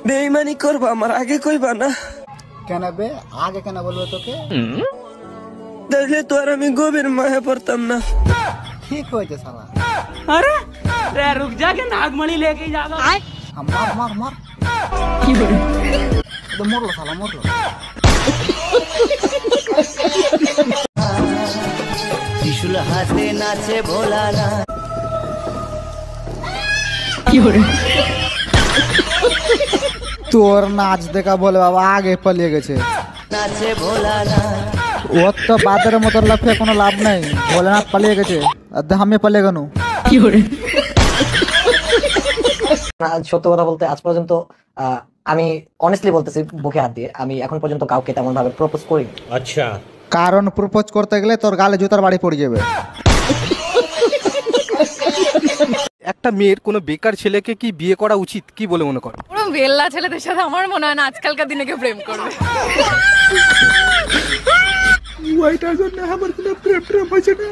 বেইমানি করবা আমার আগে কইবা না? কেন বে আগে কেন বলবো তোকে? তাইলে তো আর আমি গভীর মায়া পড়তাম না। ঠিক হয়েছে শালা। अरे रे रुक जा के नागमणि लेके जागा। মার মার মার তো মরলো শালা মরলো। ত্রিশূল হাতে নাচে ভোলানা। তোর নাচ দেখা বলে বাবা আগে পালিয়ে গেছে। নাচে ভোলানা। ওর তো বাদের মতো লাফিয়ে কোনো লাভ নাই। ভোলেনাথ পালিয়ে গেছে আর আমি পালিয়ে গেল। সত্য কথা বলতে আজ পর্যন্ত আমি অনেস্টলি বলতেছি বুকে হাত দিয়ে আমি এখন পর্যন্ত কাউকে তেমন ভাবে প্রপোজ করি। আচ্ছা, কারণ প্রপোজ করতে গেলে তোর গালে জুতার বাড়ি পড়ে যাবে। একটা মেয়ের কোনো বেকার ছেলেকে কি বিয়ে করা উচিত কি বলে মনে করো? পুরো বেল্লা ছেলেদের সাথে আমার মনে হয় না আজকালকার দিনে কেউ প্রেম করবে। ওইটার জন্য আমার কোনো প্রেম হয়েছে না।